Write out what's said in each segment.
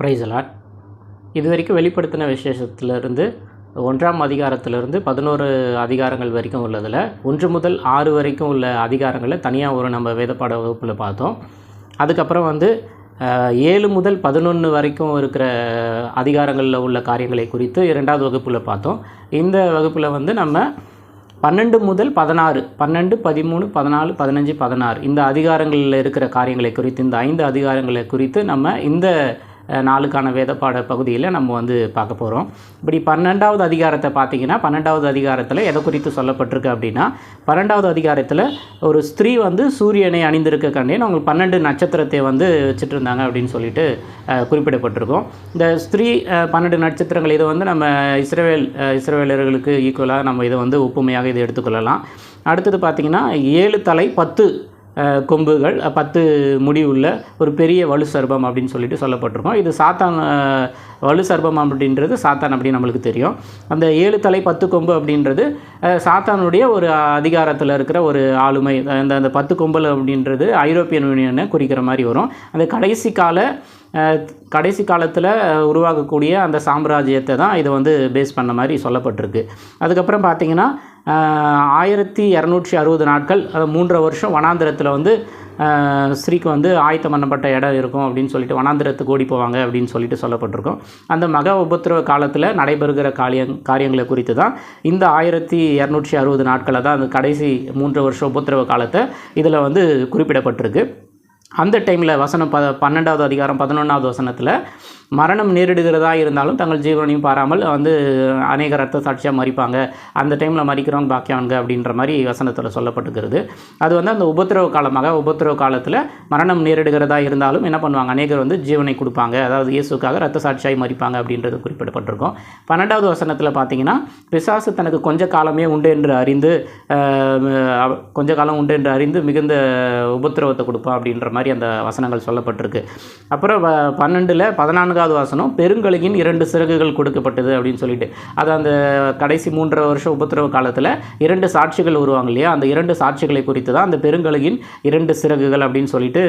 Price allot. இது வரைக்கும் வெளிப்படுத்தின விசேஷத்திலிருந்து 1ஆம் அதிகாரத்திலிருந்து 11 அதிகாரங்கள் வரைக்கும் உள்ளதில் 1 முதல் 6 வரைக்கும் உள்ள அதிகாரங்களில் தனியாக நம்ம வேதப்பாட வகுப்பில் பார்த்தோம். அதுக்கப்புறம் 7 முதல் 11 வரைக்கும் இருக்கிற அதிகாரங்களில் உள்ள காரியங்களை குறித்து 2வது வகுப்பில் பார்த்தோம். இந்த வகுப்பில் நம்ம 12 முதல் 16, 12, 13, 14, 15, 16 இந்த அதிகாரங்களில் இருக்கிற காரியங்களை குறித்து, இந்த 5 அதிகாரங்களை குறித்து நம்ம இந்த நாளுக்கான வேதப்பாட பகுதியில் நம்ம பார்க்க போகிறோம். இப்படி 12வது அதிகாரத்தை பார்த்தீங்கன்னா, 12வது அதிகாரத்தில் எதை குறித்து சொல்லப்பட்டிருக்கு அப்படின்னா, 12வது அதிகாரத்தில் ஒரு ஸ்திரீ சூரியனை அணிந்திருக்க கண்டேன், அவங்க 12 நட்சத்திரத்தை வச்சுட்டு இருந்தாங்க அப்படின்னு சொல்லிட்டு குறிப்பிடப்பட்டிருக்கோம். இந்த ஸ்திரீ 12 நட்சத்திரங்கள் இதை நம்ம இஸ்ரவேலர்களுக்கு ஈக்குவலாக நம்ம இதை ஒப்புமையாக இதை எடுத்துக்கொள்ளலாம். அடுத்தது பார்த்திங்கன்னா 7 தலை 10 கொம்புகள் 10 முடி உள்ள ஒரு பெரிய வலு சர்பம் அப்படின்னு சொல்லிட்டு சொல்லப்பட்டிருக்கோம். இது சாத்தான் வலு சர்பம் அப்படின்றது சாத்தான் அப்படின்னு நம்மளுக்கு தெரியும். அந்த 7 தலை 10 கொம்பு அப்படின்றது சாத்தானுடைய ஒரு அதிகாரத்தில் இருக்கிற ஒரு ஆளுமை. அந்த 10 கொம்பு அப்படின்றது ஐரோப்பியன் யூனியனை குறிக்கிற மாதிரி வரும். அந்த கடைசி காலத்தில் உருவாகக்கூடிய அந்த சாம்ராஜ்யத்தை தான் இதை பேஸ் பண்ண மாதிரி சொல்லப்பட்டிருக்கு. அதுக்கப்புறம் பார்த்திங்கன்னா 1260 நாட்கள், 3 வருஷம் வனாந்திரத்தில் ஸ்ரீக்கு ஆயத்தம் பண்ணப்பட்ட இடம் இருக்கும் அப்படின்னு சொல்லிட்டு வனாந்திரத்துக்கு ஓடி போவாங்க அப்படின்னு சொல்லிட்டு சொல்லப்பட்டிருக்கோம். அந்த மகா உபத்திரவ காலத்தில் நடைபெறுகிற காரியங்களை குறித்து தான் இந்த 1260 நாட்களை தான் அந்த கடைசி 3 வருஷம் உபத்திரவ காலத்தை இதில் குறிப்பிடப்பட்டிருக்கு. அந்த டைமில் வசனம் 12வது அதிகாரம் 11வது வசனத்தில் மரணம் நேரிடுகிறதா இருந்தாலும் தங்கள் ஜீவனையும் பாராமல் அநேக ரத்த சாட்சியாக மறிப்பாங்க, அந்த டைமில் மறிக்கிறவங்க பாக்கியவான்க அப்படின்ற மாதிரி வசனத்தில் சொல்லப்பட்டுக்கிறது. அது அந்த உபத்திரவ காலமாக, உபத்திரவ காலத்தில் மரணம் நேரிடுகிறதா இருந்தாலும் என்ன பண்ணுவாங்க, அநேகர் ஜீவனை கொடுப்பாங்க, அதாவது இயேசுக்காக ரத்த சாட்சியாகி மறிப்பாங்க அப்படின்றது குறிப்பிடப்பட்டிருக்கும். 12வது வசனத்தில் பார்த்தீங்கன்னா, பிசாசு தனக்கு கொஞ்ச காலமே உண்டு என்று அறிந்து மிகுந்த உபத்திரவத்தை கொடுப்பான் அப்படின்ற மாதிரி அந்த வசனங்கள் சொல்லப்பட்டிருக்கு. அப்புறம் 14வது வசனம், பெருங்கழுகின் 2 சிறகுகள் கொடுக்கப்பட்டது அப்படின்னு சொல்லிட்டு, அது அந்த கடைசி 3 வருஷம் உபத்திரவ காலத்தில் 2 சாட்சிகள் வருவாங்க இல்லையா, அந்த 2 சாட்சிகளை குறித்து தான் அந்த பெருங்கழுகின் 2 சிறகுகள் அப்படின்னு சொல்லிட்டு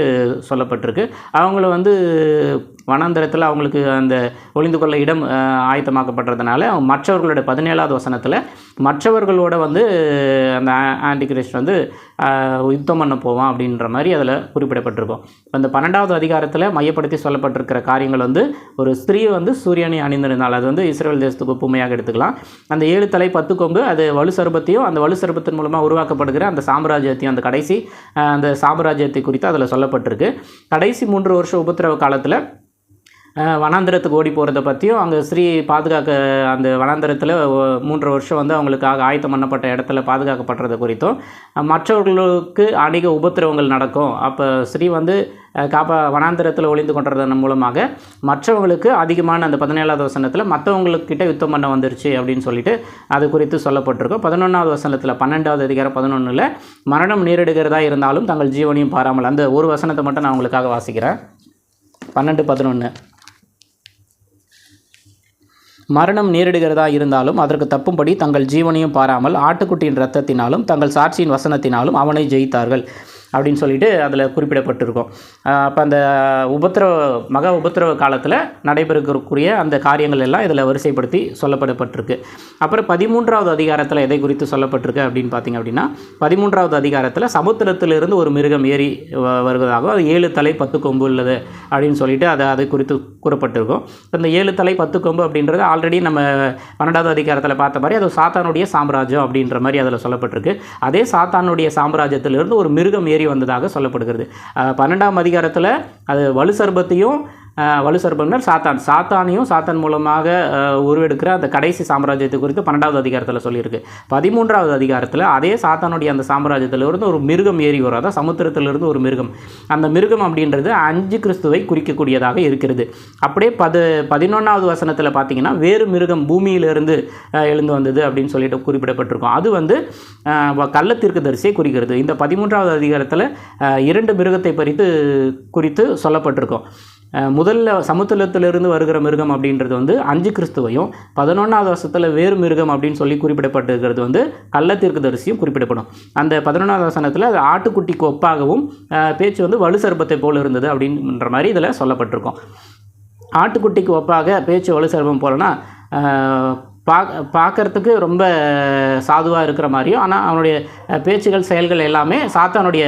சொல்லப்பட்டிருக்கு. அவங்கள வனாந்தரத்தில் அவங்களுக்கு அந்த ஒளிந்து கொள்ள இடம் ஆயத்தமாக்கப்படுறதுனால மற்றவர்களோட 17வது வசனத்தில் மற்றவர்களோட அந்த ஆன்டி கிறிஸ்ட் யுத்தம் பண்ண போவான் அப்படின்ற மாதிரி அதில் குறிப்பிடப்பட்டிருக்கும். அந்த 12வது அதிகாரத்தில் மையப்படுத்தி சொல்லப்பட்டிருக்கிற காரியங்கள் ஒரு ஸ்திரீ சூரியனை அணிந்திருந்தால் அது இஸ்ரேல் தேசத்துக்கு ஒப்புமையாக எடுத்துக்கலாம். அந்த 7 தலை 10 கொம்பு அது வலு சர்பத்தையும் அந்த வலு சர்பத்தின் மூலமாக உருவாக்கப்படுகிற அந்த சாம்ராஜ்யத்தையும், அந்த கடைசி அந்த சாம்ராஜ்யத்தை குறித்து அதில் சொல்லப்பட்டிருக்கு. கடைசி 3 வருஷம் உபத்திரவ காலத்தில் வனாந்திரத்துக்கு ஓடி போகிறத பற்றியும், அங்கே ஸ்ரீ பாதுகாக்க அந்த வனாந்திரத்தில் 3 வருஷம் அவங்களுக்காக ஆயத்தம் பண்ணப்பட்ட இடத்துல பாதுகாக்கப்படுறது குறித்தும், மற்றவர்களுக்கு அநேக உபத்திரவங்கள் நடக்கும், அப்போ ஸ்ரீ வனாந்திரத்தில் ஒளிந்து கொண்டதன் மூலமாக மற்றவங்களுக்கு அதிகமான அந்த 17வது வசனத்தில் மற்றவங்களுக்கிட்ட யுத்தம் பண்ண வந்துருச்சு அப்படின்னு சொல்லிட்டு அது குறித்து சொல்லப்பட்டிருக்கும். 11வது வசனத்தில் 12வது அதிகாரம் 11ல் மரணம் நேரிடுகிறதா இருந்தாலும் தங்கள் ஜீவனையும் பாராமல், அந்த ஒரு வசனத்தை மட்டும் நான் உங்களுக்காக வாசிக்கிறேன். 12:11, மரணம் நேரிடுகிறதா இருந்தாலும் அதற்கு தப்பும்படி தங்கள் ஜீவனையும் பாராமல் ஆட்டுக்குட்டியின் இரத்தத்தினாலும் தங்கள் சாட்சியின் வசனத்தினாலும் அவனை ஜெயித்தார்கள் அப்படின்னு சொல்லிட்டு அதில் குறிப்பிடப்பட்டிருக்கும். அப்போ அந்த மகா உபத்திரவ காலத்தில் நடைபெறக்கூடிய அந்த காரியங்கள் எல்லாம் இதில் வரிசைப்படுத்தி சொல்லப்படப்பட்டிருக்கு. அப்புறம் 13வது அதிகாரத்தில் எதை குறித்து சொல்லப்பட்டிருக்கு அப்படின்னு பார்த்திங்க அப்படின்னா, 13வது அதிகாரத்தில் சமுத்திரத்திலிருந்து ஒரு மிருகம் ஏறி வருவதாகவும் அது 7 தலை 10 கொம்பு உள்ளது அப்படின்னு சொல்லிட்டு அதை குறித்து கூறப்பட்டிருக்கும். இந்த 7 தலை 10 கொம்பு அப்படின்றது ஆல்ரெடி நம்ம 12வது அதிகாரத்தில் பார்த்த மாதிரி அது சாத்தானுடைய சாம்ராஜ்யம் அப்படின்ற மாதிரி அதில் சொல்லப்பட்டிருக்கு. அதே சாத்தானுடைய சாம்ராஜ்யத்திலிருந்து ஒரு மிருகம் வந்ததாக சொல்லப்படுகிறது. 12ஆம் அதிகாரத்தில் அது வலு சர்பத்தையும் வலு சர்பம்னா சாத்தானையும் சாத்தான் மூலமாக உருவெடுக்கிற அந்த கடைசி சாம்ராஜ்யத்தை குறித்து 12வது அதிகாரத்தில் சொல்லியிருக்கு. 13வது அதிகாரத்தில் அதே சாத்தானுடைய அந்த சாம்ராஜ்யத்திலிருந்து ஒரு மிருகம் ஏறி வரும், அதான் சமுத்திரத்திலிருந்து ஒரு மிருகம். அந்த மிருகம் அப்படின்றது 5 கிறிஸ்துவை குறிக்கக்கூடியதாக இருக்கிறது. அப்படியே 11வது வசனத்தில் பார்த்தீங்கன்னா வேறு மிருகம் பூமியிலிருந்து எழுந்து வந்தது அப்படின்னு சொல்லிட்டு குறிப்பிடப்பட்டிருக்கும். அது கள்ளத்தீர்க்கதரிசியை குறிக்கிறது. இந்த 13வது அதிகாரத்தில் 2 மிருகத்தை குறித்து சொல்லப்பட்டிருக்கும். முதல்ல சமுத்திரத்திலிருந்து வருகிற மிருகம் அப்படின்றது 5 கிறிஸ்துவையும், 11வது வசனத்தில் வேறு மிருகம் அப்படின்னு சொல்லி குறிப்பிடப்பட்டிருக்கிறது கள்ளத்தீர்க்கதரிசியும் குறிப்பிடப்படும். அந்த 11வது வசனத்தில் அது ஆட்டுக்குட்டிக்கு ஒப்பாகவும் பேச்சு வலு சர்பத்தை போல் இருந்தது அப்படின்ற மாதிரி இதில் சொல்லப்பட்டிருக்கும். ஆட்டுக்குட்டிக்கு ஒப்பாக பேச்சு வலு சர்ப்பம் போலனா பார்க்கறதுக்கு ரொம்ப சாதுவாக இருக்கிற மாதிரியும், ஆனால் அவனுடைய பேச்சுகள் செயல்கள் எல்லாமே சாத்தானுடைய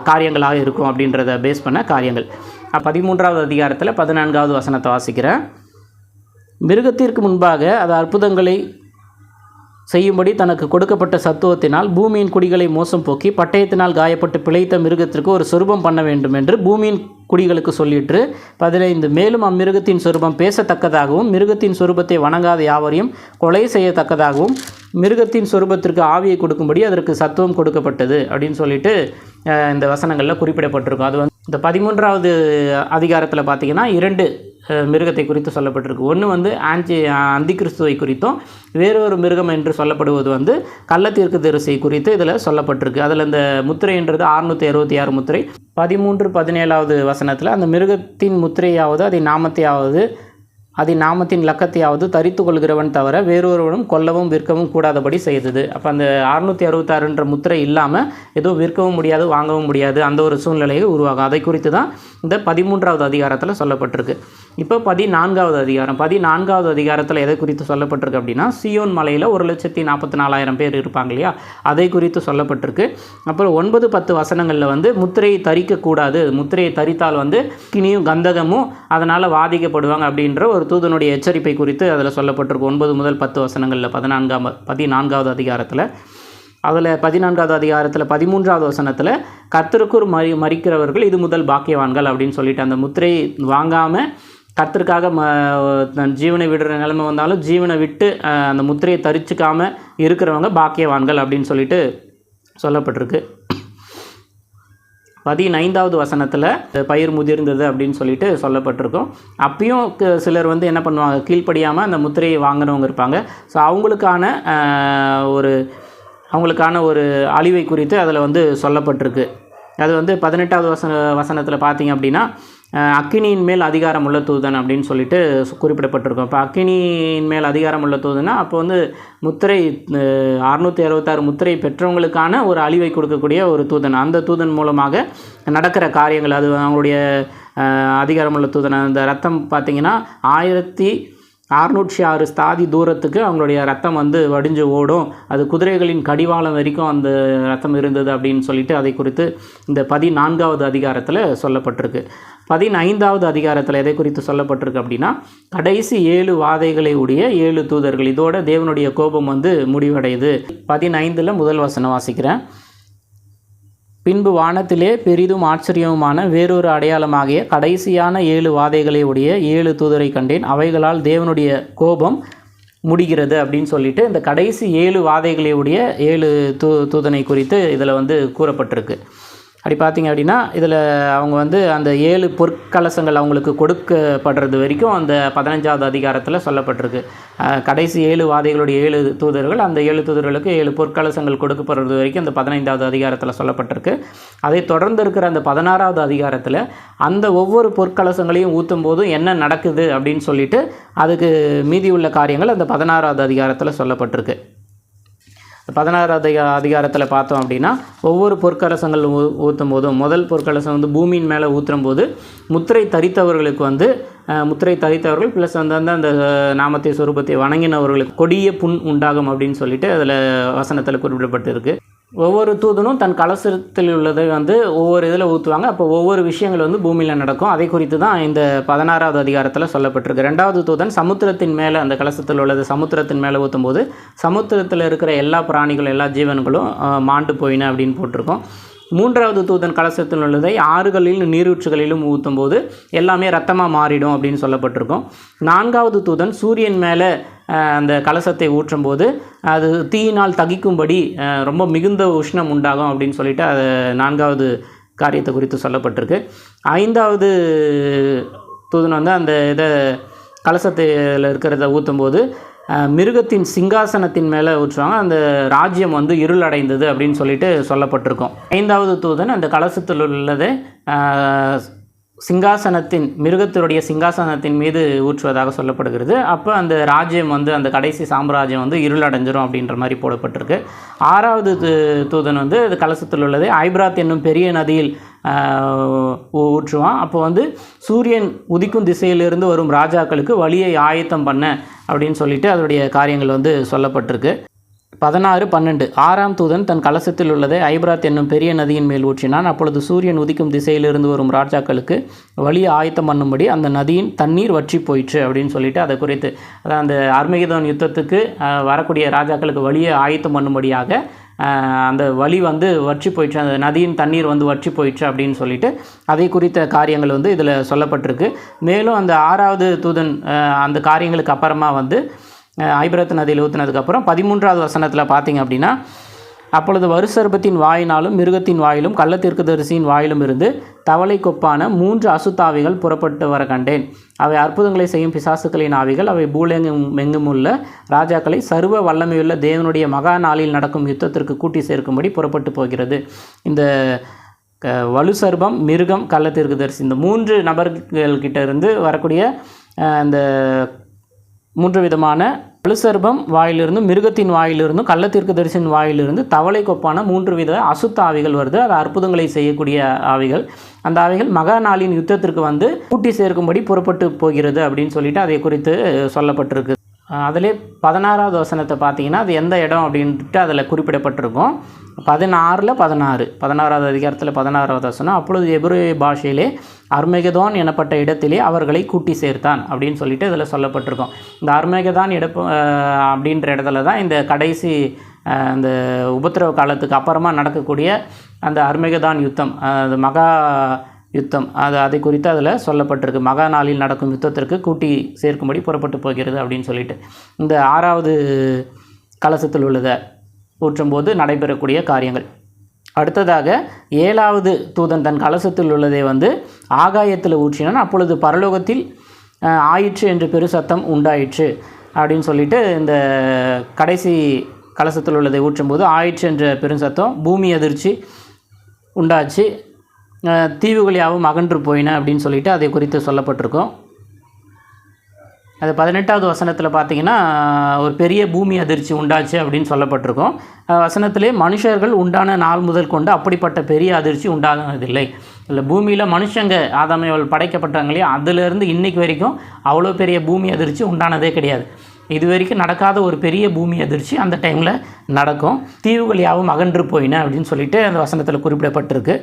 காரியங்களாக இருக்கும் அப்படின்றத பேஸ் பண்ண காரியங்கள். 13வது அதிகாரத்தில் 14வது வசனத்தை வாசிக்கிறேன். மிருகத்திற்கு முன்பாக அது அற்புதங்களை செய்யும்படி தனக்கு கொடுக்கப்பட்ட சத்துவத்தினால் பூமியின் குடிகளை மோசம் போக்கி பட்டயத்தினால் காயப்பட்டு பிழைத்த மிருகத்திற்கு ஒரு சொரூபம் பண்ண வேண்டும் என்று பூமியின் குடிகளுக்கு சொல்லிற்று. 15 மேலும் அம்மிருகத்தின் சொரூபம் பேசத்தக்கதாகவும் மிருகத்தின் சொரூபத்தை வணங்காத யாவரையும் கொலை செய்யத்தக்கதாகவும் மிருகத்தின் சொரூபத்திற்கு ஆவியை கொடுக்கும்படி அதற்கு சத்துவம் கொடுக்கப்பட்டது அப்படின்னு சொல்லிட்டு இந்த வசனங்களில் குறிப்பிடப்பட்டிருக்கும். அது இந்த 13வது அதிகாரத்தில் பார்த்திங்கன்னா 2 மிருகத்தை குறித்து சொல்லப்பட்டிருக்கு. ஒன்று அந்தி கிறிஸ்துவை குறித்தும், வேறொரு மிருகம் என்று சொல்லப்படுவது கள்ளத்தீர்க்கதரிசி குறித்து இதில் சொல்லப்பட்டிருக்கு. அதில் இந்த முத்திரைன்றது 666 முத்திரை. 13, 17வது வசனத்தில் அந்த மிருகத்தின் முத்திரையாவது அதன் நாமத்தின் லக்கத்தையாவது தரித்து கொள்கிறவன் தவிர வேறொருவனும் கொல்லவும் விற்கவும் கூடாதபடி செய்தது. அப்போ அந்த 666 முத்திரை இல்லாமல் எதுவும் விற்கவும் முடியாது, வாங்கவும் முடியாது, அந்த ஒரு சூழ்நிலையை உருவாகும். அதை குறித்து தான் இந்த 13வது அதிகாரத்தில் சொல்லப்பட்டிருக்கு. இப்போ 14வது அதிகாரம். 14வது அதிகாரத்தில் எதை குறித்து சொல்லப்பட்டிருக்கு அப்படின்னா, சியோன் மலையில் 1,44,000 பேர் இருப்பாங்க இல்லையா, அதை குறித்து சொல்லப்பட்டிருக்கு. அப்புறம் 9, 10 வசனங்களில் முத்திரையை தரிக்கக்கூடாது, முத்திரையை தரித்தால் கினியும் கந்தகமும் அதனால் பாதிக்கப்படுவாங்க அப்படின்ற ஒரு தூதனுடைய எச்சரிப்பை குறித்து அதில் சொல்லப்பட்டிருக்கு. 9 முதல் 10 வசனங்களில் 14வது அதிகாரத்தில். அதில் 14வது அதிகாரத்தில் 13வது வசனத்தில் கர்த்தருக்குள் மரிக்கிறவர்கள் இது முதல் பாக்கியவான்கள் அப்படின்னு சொல்லிட்டு, அந்த முத்திரையை வாங்காமல் கர்த்தருக்காக தன் ஜீவனை விடுற நிலைமை வந்தாலும் ஜீவனை விட்டு அந்த முத்திரையை தரிச்சிக்காமல் இருக்கிறவங்க பாக்கியவான்கள் அப்படின்னு சொல்லிட்டு சொல்லப்பட்டிருக்கு. 15வது வசனத்தில் பயிர் முதிர்ந்தது அப்படின்னு சொல்லிட்டு சொல்லப்பட்டிருக்கும். அப்பயும் சிலர் என்ன பண்ணுவாங்க, கீழ்ப்படியாமல் அந்த முத்திரையை வாங்கினவங்க இருப்பாங்க. ஸோ அவங்களுக்கான ஒரு அழிவை குறித்து அதில் சொல்லப்பட்டிருக்கு. அது 18வது வசனத்தில் பார்த்தீங்க அப்படின்னா, அக்கினியின் மேல் அதிகாரம் உள்ள தூதன் அப்படின்னு சொல்லிட்டு குறிப்பிடப்பட்டிருக்கும். இப்போ அக்கினியின் மேல் அதிகாரம் உள்ள தூதனா அப்போ முத்திரை 666 முத்திரை பெற்றவங்களுக்கான ஒரு அழிவை கொடுக்கக்கூடிய ஒரு தூதன். அந்த தூதன் மூலமாக நடக்கிற காரியங்கள், அது அவங்களுடைய அதிகாரமுள்ள தூதன். அந்த ரத்தம் பார்த்திங்கன்னா 1606 ஸ்தாதி தூரத்துக்கு அவங்களுடைய ரத்தம் வடிஞ்சு ஓடும். அது குதிரைகளின் கடிவாளம் வரைக்கும் அந்த ரத்தம் இருந்தது அப்படின்னு சொல்லிட்டு அதை குறித்து இந்த 14வது அதிகாரத்தில் சொல்லப்பட்டிருக்கு. 15வது அதிகாரத்தில் எதை குறித்து சொல்லப்பட்டிருக்கு அப்படின்னா, கடைசி 7 வாதைகளை உடைய 7 தூதர்கள். இதோட தேவனுடைய கோபம் முடிவடையுது. 15ல் முதல் வசனம் வாசிக்கிறேன். பின்பு வானத்திலே பெரிதும் ஆச்சரியமுமான வேறொரு அடையாளமாகிய கடைசியான 7 வாதைகளை உடைய 7 தூதரை கண்டேன். அவைகளால் தேவனுடைய கோபம் முடிகிறது அப்படின்னு சொல்லிட்டு இந்த கடைசி 7 வாதைகளை உடைய 7 தூதனை குறித்து இதில் கூறப்பட்டிருக்கு. அப்படி பார்த்திங்க அப்படின்னா, இதில் அவங்க அந்த 7 பொற்கலசங்கள் அவங்களுக்கு கொடுக்கப்படுறது வரைக்கும் அந்த 15வது அதிகாரத்தில் சொல்லப்பட்டிருக்கு. கடைசி 7 வாதைகளுடைய 7 தூதர்கள், அந்த 7 தூதர்களுக்கு 7 பொற்கலசங்கள் கொடுக்கப்படுறது வரைக்கும் அந்த 15வது அதிகாரத்தில் சொல்லப்பட்டிருக்கு. அதை தொடர்ந்து இருக்கிற அந்த 16வது அதிகாரத்தில் அந்த ஒவ்வொரு பொற்கலசங்களையும் ஊற்றும் போதும் என்ன நடக்குது அப்படின்னு சொல்லிட்டு அதுக்கு மீதி உள்ள காரியங்கள் அந்த 16வது அதிகாரத்தில் சொல்லப்பட்டிருக்கு. 16வது அதிகாரத்தில் பார்த்தோம் அப்படின்னா, ஒவ்வொரு பொற்கலசங்கள் ஊற்றும் போதும் முதல் பொற்கலசம் பூமியின் மேலே ஊற்றும் போது முத்திரை தரித்தவர்களுக்கு முத்திரை தரித்தவர்கள் ப்ளஸ் அந்த நாமத்தை சொரூபத்தை வணங்கினவர்களுக்கு கொடிய புண் உண்டாகும் அப்படின்னு சொல்லிட்டு அதில் வசனத்தில் குறிப்பிடப்பட்டிருக்கு. ஒவ்வொரு தூதனும் தன் கலசத்தில் உள்ளதை ஒவ்வொரு இதில் ஊற்றுவாங்க. அப்போ ஒவ்வொரு விஷயங்கள் பூமியில் நடக்கும். அதை குறித்து தான் இந்த 16வது அதிகாரத்தில் சொல்லப்பட்டிருக்கு. 2வது தூதன் சமுத்திரத்தின் மேலே, அந்த கலசத்தில் உள்ளது சமுத்திரத்தின் மேலே ஊற்றும் போது சமுத்திரத்தில் இருக்கிற எல்லா பிராணிகளும் எல்லா ஜீவன்களும் மாண்டு போயின அப்படின்னு போட்டிருக்கோம். 3வது தூதன் கலசத்தில் உள்ளதை ஆறுகளிலும் நீரூற்றுகளிலும் ஊற்றும் போது எல்லாமே ரத்தமாக மாறிடும் அப்படின்னு சொல்லப்பட்டிருக்கும். 4வது தூதன் சூரியன் மேலே அந்த கலசத்தை ஊற்றும் போது அது தீயினால் தகிக்கும்படி ரொம்ப மிகுந்த உஷ்ணம் உண்டாகும் அப்படின்னு சொல்லிட்டு அது 4வது காரியத்தை குறித்து சொல்லப்பட்டிருக்கு. 5வது தூதன் அந்த கலசத்தில் இருக்கிறத ஊற்றும் போது மிருகத்தின் சிங்காசனத்தின் மேலே ஊற்றுவாங்க. அந்த ராஜ்யம் இருள் அடைந்தது அப்படின்னு சொல்லிட்டு சொல்லப்பட்டிருக்கும். 5வது தூதன் அந்த கலசத்தில் உள்ளதை சிங்காசனத்தின் மிருகத்தினுடைய சிங்காசனத்தின் மீது ஊற்றுவதாக சொல்லப்படுகிறது. அப்போ அந்த ராஜ்யம் வந்து அந்த கடைசி சாம்ராஜ்யம் வந்து இருளடைஞ்சிரும் அப்படின்ற மாதிரி போடப்பட்டிருக்கு. 6வது தூதன் வந்து அது கலசத்தில் உள்ளது ஐப்ராத் என்னும் பெரிய நதியில் ஊற்றுவான். அப்போ வந்து சூரியன் உதிக்கும் திசையிலிருந்து வரும் ராஜாக்களுக்கு வழியை ஆயத்தம் பண்ண அப்படின்னு சொல்லிட்டு அதனுடைய காரியங்கள் வந்து சொல்லப்பட்டிருக்கு. 16:12 6ஆம் தூதன் தன் கலசத்தில் உள்ளதை ஐப்ராத் என்னும் பெரிய நதியின் மேல் ஊற்றினான். அப்பொழுது சூரியன் உதிக்கும் திசையிலிருந்து வரும் ராஜாக்களுக்கு வழியை ஆயத்தம் பண்ணும்படி அந்த நதியின் தண்ணீர் வற்றி போயிற்று அப்படின்னு சொல்லிட்டு அதை குறித்து அதான் அந்த அர்மகெதோன் யுத்தத்துக்கு வரக்கூடிய ராஜாக்களுக்கு வழியை ஆயத்தம் பண்ணும்படியாக அந்த வழி வந்து வற்றி போயிடுச்சு, அந்த நதியின் தண்ணீர் வந்து வற்றி போயிடுச்சு அப்படின்னு சொல்லிட்டு அதை குறித்த காரியங்கள் வந்து இதில் சொல்லப்பட்டிருக்கு. மேலும் அந்த 6வது தூதன் அந்த காரியங்களுக்கு அப்புறமா வந்து ஐப்ராத் நதியில் ஊற்றினதுக்கப்புறம் 13வது வசனத்தில் பார்த்தீங்க அப்படின்னா, அப்பொழுது வருசர்பத்தின் வாயினாலும் மிருகத்தின் வாயிலும் கள்ளத்தீர்க்கதரிசியின் வாயிலும் இருந்து தவளை கொப்பான 3 அசுத்தாவிகள் புறப்பட்டு வர கண்டேன். அவை அற்புதங்களை செய்யும் பிசாசுக்களின் ஆவிகள். அவை பூலெங்கும் உள்ள ராஜாக்களை சர்வ வல்லமையுள்ள தேவனுடைய மகா நாளில் நடக்கும் யுத்தத்திற்கு கூட்டி சேர்க்கும்படி புறப்பட்டு போகிறது. இந்த வலுசர்பம், மிருகம், கள்ளத்தீர்க்கதரிசி இந்த 3 நபர்கள்கிட்ட இருந்து வரக்கூடிய அந்த 3 விதமான வலுசர்பம் வாயிலிருந்தும் மிருகத்தின் வாயிலிருந்தும் கள்ளத்தீர்க்கதரிசியின் வாயிலிருந்து தவளை கொப்பான 3 வித அசுத்த ஆவிகள் வருது. அது அற்புதங்களை செய்யக்கூடிய ஆவிகள். அந்த ஆவிகள் மகா நாளின் யுத்தத்திற்கு வந்து கூட்டி சேர்க்கும்படி புறப்பட்டு போகிறது அப்படின்னு சொல்லிட்டு அதை குறித்து சொல்லப்பட்டிருக்கு. அதிலே 16வது வசனத்தை பார்த்தீங்கன்னா அது எந்த இடம் அப்படின்ட்டு அதில் குறிப்பிடப்பட்டிருக்கும். 16வது அதிகாரத்தில் 16வது வசனம், அப்பொழுது எபிரேய பாஷையிலே அர்மகெதோன் எனப்பட்ட இடத்திலே அவர்களை கூட்டி சேர்த்தான் அப்படின்னு சொல்லிட்டு இதில் சொல்லப்பட்டிருக்கும். இந்த அர்மகெதான் அப்படின்ற இடத்துல தான் இந்த கடைசி அந்த உபத்திரவ காலத்துக்கு அப்புறமா நடக்கக்கூடிய அந்த அர்மகெதான் யுத்தம், அது மகா யுத்தம், அதை குறித்து அதில் சொல்லப்பட்டிருக்கு. மகா நாளில் நடக்கும் யுத்தத்திற்கு கூட்டி சேர்க்கும்படி புறப்பட்டு போகிறது அப்படின்னு சொல்லிட்டு இந்த 6வது கலசத்தில் உள்ளதை ஊற்றும்போது நடைபெறக்கூடிய காரியங்கள். அடுத்ததாக 7வது தூதன் தன் கலசத்தில் உள்ளதை வந்து ஆகாயத்தில் ஊற்றினான். அப்பொழுது பரலோகத்தில் ஆயிற்று என்று பெரு சத்தம் உண்டாயிற்று அப்படின்னு சொல்லிட்டு இந்த கடைசி கலசத்தில் உள்ளதை ஊற்றும்போது ஆயிற்று என்ற பெருசத்தம், பூமி அதிர்ச்சி உண்டாச்சு, தீவுகள் யாவும் அகன்று போயின அப்படின்னு சொல்லிட்டு அதை குறித்து சொல்லப்பட்டிருக்கோம். அது 18வது வசனத்தில் பார்த்தீங்கன்னா ஒரு பெரிய பூமி அதிர்ச்சி உண்டாச்சு அப்படின்னு சொல்லப்பட்டிருக்கோம். வசனத்திலே மனுஷர்கள் உண்டான நாள் முதல் கொண்டு அப்படிப்பட்ட பெரிய அதிர்ச்சி உண்டானதில்லை. இல்லை பூமியில் மனுஷங்க ஆதாமையால் படைக்கப்பட்டாங்க இல்லையா, அதிலிருந்து இன்றைக்கு வரைக்கும் அவ்வளோ பெரிய பூமி அதிர்ச்சி உண்டானதே கிடையாது. இது வரைக்கும் நடக்காத ஒரு பெரிய பூமி அதிர்ச்சி அந்த டைமில் நடக்கும். தீவுகள் யாவும் அகன்று போயின அப்படின்னு சொல்லிட்டு அந்த வசனத்தில் குறிப்பிடப்பட்டிருக்கு.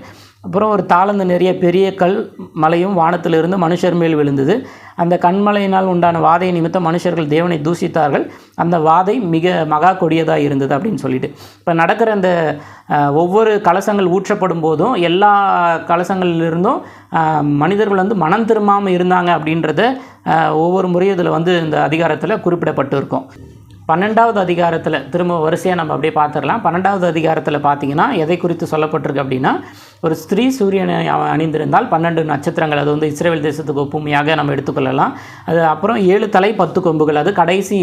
அப்புறம் ஒரு தாளந்து நிறைய பெரிய கல் மலையும் வானத்திலிருந்து மனுஷர் மேல் விழுந்தது. அந்த கண்மலையினால் உண்டான வாதை நிமித்தம் மனுஷர்கள் தேவனை தூசித்தார்கள். அந்த வாதை மிக மகா கொடியதாக இருந்தது அப்படின்னு சொல்லிட்டு இப்போ நடக்கிற அந்த ஒவ்வொரு கலசங்கள் ஊற்றப்படும் போதும் எல்லா கலசங்களிலிருந்தும் மனிதர்கள் வந்து மனம் திரும்பாமல் இருந்தாங்க அப்படின்றத ஒவ்வொரு முறையும் இதில் வந்து இந்த அதிகாரத்தில் குறிப்பிடப்பட்டு இருக்கும். 12வது அதிகாரத்தில் திரும்ப வரிசையாக நம்ம அப்படியே பார்த்துடலாம். 12வது அதிகாரத்தில் பார்த்தீங்கன்னா எதை குறித்து சொல்லப்பட்டிருக்கு அப்படின்னா, ஒரு ஸ்திரீ சூரியனை அணிந்திருந்தால் 12 நட்சத்திரங்கள், அது வந்து இஸ்ரேல் தேசத்துக்கு ஒப்புமையாக நம்ம எடுத்துக்கொள்ளலாம். அது அப்புறம் 7 தலை 10 கொம்புகள், அது கடைசி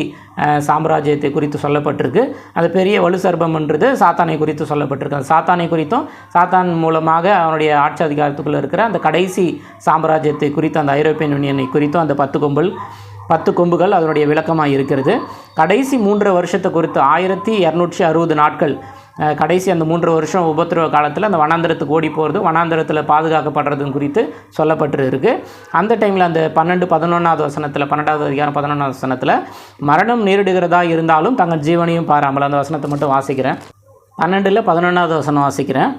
சாம்ராஜ்யத்தை குறித்து சொல்லப்பட்டிருக்கு. அது பெரிய வலுசர்பம்ன்றது சாத்தானை குறித்து சொல்லப்பட்டிருக்கு. அந்த சாத்தானை குறித்தும் சாத்தான் மூலமாக அவனுடைய ஆட்சி அதிகாரத்துக்குள்ளே இருக்கிற அந்த கடைசி சாம்ராஜ்யத்தை குறித்து, அந்த ஐரோப்பியன் யூனியனை குறித்தும் அந்த 10 கொம்புகள் அதனுடைய விளக்கமாக இருக்கிறது. கடைசி 3 வருஷத்தை குறித்து 1260 நாட்கள், கடைசி அந்த 3 வருஷம் உபத்திரவ காலத்தில் அந்த வனாந்திரத்துக்கு ஓடி போகிறது, வனாந்திரத்தில் பாதுகாக்கப்படுறதுன்னு குறித்து சொல்லப்பட்டு இருக்குது. அந்த டைமில் அந்த 11வது வசனத்தில் 12வது அதிகாரம் 11வது வசனத்தில் மரணம் நேரிடுகிறதா இருந்தாலும் தங்கள் ஜீவனையும் பாராமல், அந்த வசனத்தை மட்டும் வாசிக்கிறேன். 12ல் 11வது வசனம் வாசிக்கிறேன்.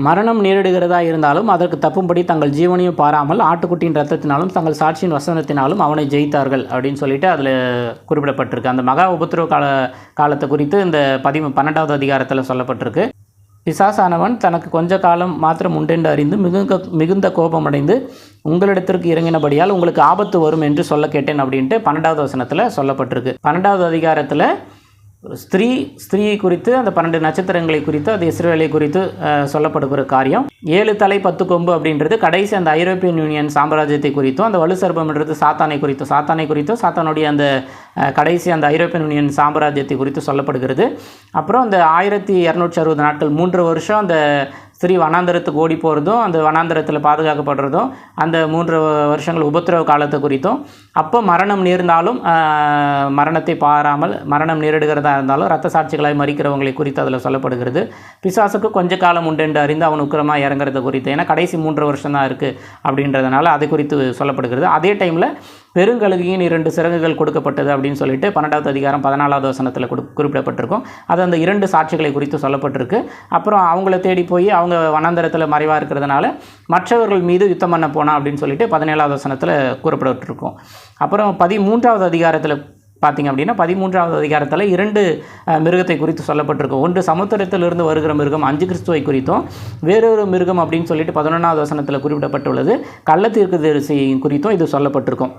மரணம் நேரிடுகிறதா இருந்தாலும் அதற்கு தப்பும்படி தங்கள் ஜீவனையும் பாராமல் ஆட்டுக்குட்டியின் ரத்தத்தினாலும் தங்கள் சாட்சியின் வசனத்தினாலும் அவனை ஜெயித்தார்கள் அப்படின்னு சொல்லிட்டு அதில் குறிப்பிடப்பட்டிருக்கு. அந்த மகா உபத்திரவ காலத்தை குறித்து இந்த 12வது அதிகாரத்தில் சொல்லப்பட்டிருக்கு. பிசாசானவன் தனக்கு கொஞ்ச காலம் மாத்திரம் உண்டென்று அறிந்து மிகுந்த கோபமடைந்து உங்களிடத்திற்கு இறங்கினபடியால் உங்களுக்கு ஆபத்து வரும் என்று சொல்ல கேட்டேன் அப்படின்ட்டு 12வது வசனத்தில் சொல்லப்பட்டிருக்கு. 12வது அதிகாரத்தில் ஸ்திரீயை குறித்து, அந்த 12 நட்சத்திரங்களை குறித்து, அது இஸ்ரவேலை குறித்து சொல்லப்படுகிற காரியம். 7 தலை 10 கொம்பு அப்படின்றது கடைசி அந்த ஐரோப்பியன் யூனியன் சாம்ராஜ்யத்தை குறித்தும், அந்த வலுசர்பம்ன்றது சாத்தானை குறித்தும் சாத்தானுடைய அந்த கடைசி அந்த ஐரோப்பியன் யூனியன் சாம்ராஜ்யத்தை குறித்து சொல்லப்படுகிறது. அப்புறம் அந்த 1260 நாட்கள் 3 வருஷம் அந்த ஸ்திரீ வனாந்தரத்துக்கு ஓடி போகிறதும் அந்த வனாந்தரத்தில் பாதுகாக்கப்படுறதும் அந்த 3 வருஷங்கள் உபத்திரவ காலத்தை குறித்தும், அப்போ மரணம் நேர்ந்தாலும் மரணத்தை பாராமல் மரணம் நேரிடுகிறதா இருந்தாலும் இரத்த சாட்சிகளாய் மரிக்கிறவங்களை குறித்து அதில் சொல்லப்படுகிறது. பிசாசுக்கு கொஞ்ச காலம் உண்டு என்று அறிந்து அவன் உக்கிரமாக இறங்குறது குறித்து, ஏன்னா கடைசி 3 வருஷம் தான் இருக்குது அப்படின்றதுனால அதை குறித்து சொல்லப்படுகிறது. அதே டைமில் பெருங்கழுகியின் 2 சிறகுகள் கொடுக்கப்பட்டது அப்படின்னு சொல்லிட்டு 12வது அதிகாரம் 14வது வசனத்தில் குறிப்பிடப்பட்டிருக்கும். அது அந்த 2 சாட்சிகளை குறித்து சொல்லப்பட்டிருக்கு. அப்புறம் அவங்கள தேடி போய் அவங்க வனாந்தரத்தில் மறைவாக இருக்கிறதுனால மற்றவர்கள் மீது யுத்தம் பண்ண போனா அப்படின்னு சொல்லிட்டு 17வது வசனத்தில் கூறப்பட்டிருக்கும். அப்புறம் 13வது அதிகாரத்தில் பார்த்திங்க அப்படின்னா 13வது அதிகாரத்தில் 2 மிருகத்தை குறித்து சொல்லப்பட்டிருக்கும். ஒன்று சமுத்திரத்திலிருந்து வருகிற மிருகம் அஞ்சு கிறிஸ்துவை குறித்தும், வேறொரு மிருகம் அப்படின்னு சொல்லிட்டு 11வது வசனத்தில் குறிப்பிடப்பட்டுள்ளது கள்ளத்தீர்க்கதரிசி குறித்தும் இது சொல்லப்பட்டிருக்கும்.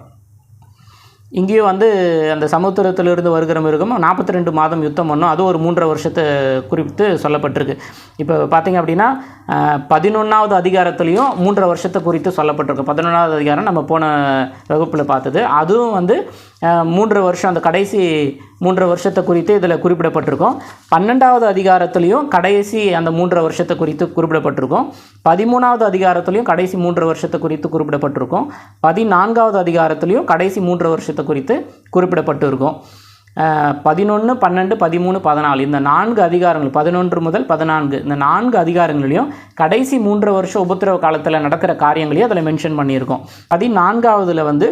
இங்கேயும் அந்த சமுத்திரத்திலிருந்து வருகிற மிருகம் 42 மாதம் யுத்தம் பண்ணும், அது ஒரு 3 வருஷத்தை குறித்து சொல்லப்பட்டிருக்கு. இப்போ பார்த்திங்க அப்படின்னா 11வது அதிகாரத்துலேயும் 3 வருஷத்தை குறித்து சொல்லப்பட்டிருக்கு. 11வது அதிகாரம் நம்ம போன வகுப்பில் பார்த்தது, அதுவும் 3 வருஷம், அந்த கடைசி 3 வருஷத்தை குறித்து இதில் குறிப்பிடப்பட்டிருக்கும். 12வது அதிகாரத்துலேயும் கடைசி அந்த 3 வருஷத்தை குறித்து குறிப்பிடப்பட்டிருக்கும். 13வது அதிகாரத்துலேயும் கடைசி 3 வருஷத்தை குறித்து குறிப்பிடப்பட்டிருக்கும். 14வது அதிகாரத்துலேயும் கடைசி 3 வருஷத்தை குறித்து குறிப்பிடப்பட்டிருக்கும். 11, 12, 13, 14 இந்த 4 அதிகாரங்கள், 11 முதல் 14 இந்த 4 அதிகாரங்களையும் கடைசி 3 வருஷம் உபத்திரவ காலத்தில் நடக்கிற காரியங்களையும் அதில் மென்ஷன் பண்ணியிருக்கோம். 14வதுல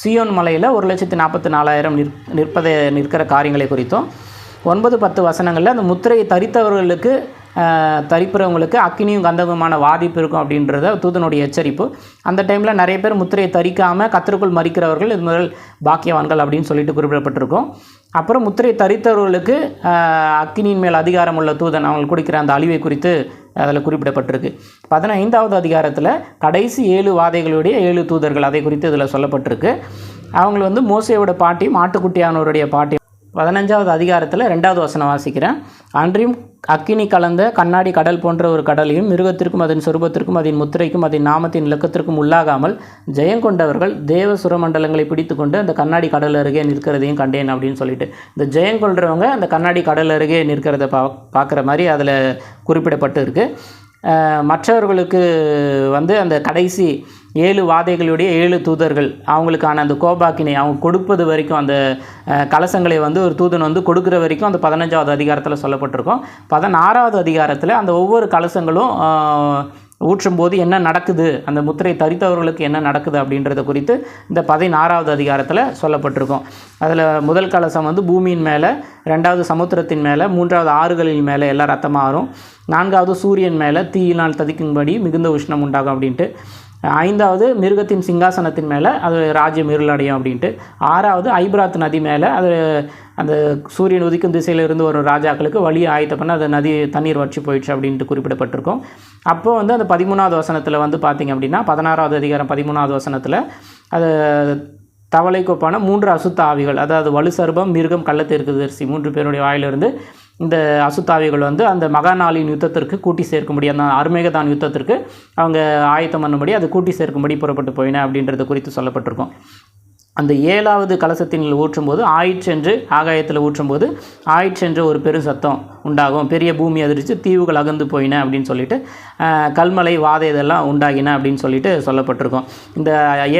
சியோன் மலையில் 1,44,000 நிற்கிற காரியங்களை குறித்தும், 9-10 வசனங்களில் அந்த முத்திரையை தரித்தவர்களுக்கு தரிப்புறவங்களுக்கு அக்கினியும் கந்தகமான வாதிப்பு இருக்கும் அப்படின்றத தூதனுடைய எச்சரிப்பு. அந்த டைமில் நிறைய பேர் முத்திரையை தரிக்காமல் கர்த்தருக்குள் மரிக்கிறவர்கள் இது முதல் பாக்கியவான்கள் அப்படின்னு சொல்லிட்டு குறிப்பிடப்பட்டிருக்கும். அப்புறம் முத்திரையை தரித்தவர்களுக்கு அக்கினியின் மேல் அதிகாரம் உள்ள தூதன் அவங்களுக்கு கொடுக்கிற அந்த அழிவை குறித்து அதில் குறிப்பிடப்பட்டிருக்கு. 15வது அதிகாரத்தில் கடைசி 7 வாதைகளுடைய 7 தூதர்கள் அதை குறித்து இதில் சொல்லப்பட்டிருக்கு. அவங்க மோசேயோட பாட்டி, மாட்டுக்குட்டியானவருடைய பாட்டி. 15வது அதிகாரத்தில் 2வது வசனம் வாசிக்கிறேன். அன்றியும் அக்கினி கலந்த கண்ணாடி கடல் போன்ற ஒரு கடலையும் மிருகத்திற்கும் அதன் சொரூபத்திற்கும் அதன் முத்திரைக்கும் அதன் நாமத்தின் இலக்கத்திற்கும் உள்ளாகாமல் ஜெயங்கொண்டவர்கள் தேவ சுரமண்டலங்களை பிடித்து கொண்டு அந்த கண்ணாடி கடல் அருகே நிற்கிறதையும் கண்டேன் அப்படின்னு சொல்லிட்டு, இந்த ஜெயங்கொள்றவங்க அந்த கண்ணாடி கடல் அருகே நிற்கிறத பார்க்குற மாதிரி அதில் குறிப்பிடப்பட்டு இருக்குது. மற்றவர்களுக்கு அந்த கடைசி 7 வாதைகளுடைய 7 தூதர்கள் அவங்களுக்கான அந்த கோபாக்கினை அவங்க கொடுப்பது வரைக்கும், அந்த கலசங்களை ஒரு தூதன் கொடுக்குற வரைக்கும் அந்த 15வது அதிகாரத்தில் சொல்லப்பட்டிருக்கும். 16வது அதிகாரத்தில் அந்த ஒவ்வொரு கலசங்களும் ஊற்றும்போது என்ன நடக்குது, அந்த முத்திரை தரித்தவர்களுக்கு என்ன நடக்குது அப்படின்றத குறித்து இந்த 16வது அதிகாரத்தில் சொல்லப்பட்டிருக்கும். அதில் முதல் கலசம் பூமியின் மேலே, 2வது சமுத்திரத்தின் மேலே, 3வது ஆறுகளின் மேலே எல்லாம் ரத்தமாகும், 4வது சூரியன் மேலே தீயினால் ததிக்கும்படி மிகுந்த உஷ்ணம் உண்டாகும் அப்படின்ட்டு, 5வது மிருகத்தின் சிங்காசனத்தின் மேலே அது ராஜ்யம் இருளடையும் அப்படின்ட்டு, 6வது ஐபிராத் நதி மேலே அது அந்த சூரியன் உதிக்கும் திசையிலிருந்து ஒரு ராஜாக்களுக்கு வழி ஆயத்த பண்ண அந்த நதி தண்ணீர் வற்றி போயிடுச்சு அப்படின்ட்டு குறிப்பிடப்பட்டிருக்கும். அப்போது அந்த 13வது வசனத்தில் பார்த்திங்க அப்படின்னா 16வது அதிகாரம் 13வது வசனத்தில் அது தவளைக்கொப்பான 3 அசுத்த ஆவிகள், அதாவது வலுசர்பம், மிருகம், கள்ளத்தீர்க்கதரிசி 3 பேருடைய வாயிலிருந்து இந்த அசுத்தாவிகள் அந்த மகாநாளின் யுத்தத்திற்கு கூட்டி சேர்க்கும்படி, அந்த அர்மேகதான் யுத்தத்திற்கு அவங்க ஆயத்தம் பண்ணும்படி அது கூட்டி சேர்க்கும்படி புறப்பட்டு போயின அப்படின்றது குறித்து சொல்லப்பட்டிருக்கும். அந்த 7வது கலசத்தின் ஊற்றும்போது ஆயிற்றென்று, ஆகாயத்தில் ஊற்றும்போது ஆயிற்றென்று ஒரு பெரும் சத்தம் உண்டாகும், பெரிய பூமி அதிர்ச்சி, தீவுகள் அகந்து போயின அப்படின்னு சொல்லிட்டு, கல்மலை, வாதை இதெல்லாம் உண்டாகின அப்படின்னு சொல்லிட்டு சொல்லப்பட்டிருக்கும். இந்த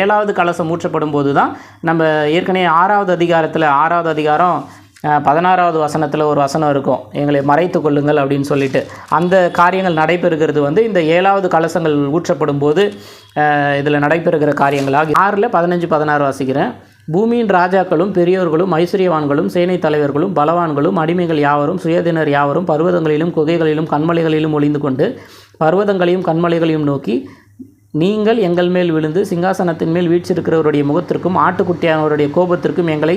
7வது கலசம் ஊற்றப்படும் போது தான் நம்ம ஏற்கனவே 6வது அதிகாரம் 16வது வசனத்தில் ஒரு வசனம் இருக்கும், எங்களை மறைத்து கொள்ளுங்கள் அப்படின்னு சொல்லிட்டு, அந்த காரியங்கள் நடைபெறுகிறது இந்த 7வது கலசங்கள் ஊற்றப்படும் போது இதில் நடைபெறுகிற காரியங்களாக. 6ல் 15, 16 வாசிக்கிறேன். பூமியின் ராஜாக்களும் பெரியோர்களும் ஐஸ்வர்யவான்களும் சேனை தலைவர்களும் பலவான்களும் அடிமைகள் யாவரும் சுயதினர் யாவரும் பர்வதங்களிலும் குகைகளிலும் கண்மலைகளிலும் ஒளிந்து கொண்டு பர்வதங்களையும் கண்மலைகளையும் நோக்கி, நீங்கள் எங்கள் மேல் விழுந்து சிங்காசனத்தின் மேல் வீற்றிருக்கிறவருடைய முகத்திற்கும் ஆட்டுக்குட்டியானவருடைய கோபத்திற்கும் எங்களை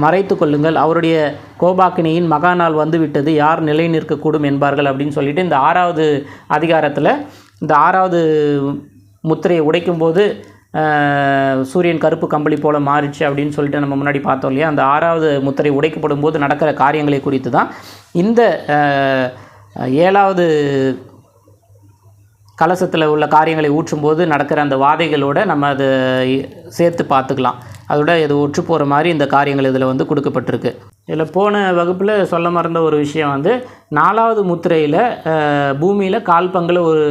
மறைத்து கொள்ளுங்கள், அவருடைய கோபாக்கினையின் மகாநாள் வந்துவிட்டது, யார் நிலை நிற்கக்கூடும் என்பார்கள் அப்படின்னு சொல்லிட்டு, இந்த 6வது அதிகாரத்தில் இந்த 6வது முத்திரையை உடைக்கும்போது சூரியன் கருப்பு கம்பளி போல மாறிச்சு அப்படின்னு சொல்லிட்டு நம்ம முன்னாடி பார்த்தோம் இல்லையா, அந்த 6வது முத்திரை உடைக்கப்படும் போது நடக்கிற காரியங்களை குறித்து தான் இந்த 7வது கலசத்தில் உள்ள காரியங்களை ஊற்றும்போது நடக்கிற அந்த வாதைகளோடு நம்ம அதை சேர்த்து பார்த்துக்கலாம். அதோட இது ஒற்று போகிற மாதிரி இந்த காரியங்கள் இதில் கொடுக்கப்பட்டிருக்கு. இதில் போன வகுப்பில் சொல்ல மறந்த ஒரு விஷயம் வந்து 4வது முத்திரையில் பூமியில் கால் பங்கில் ஒரு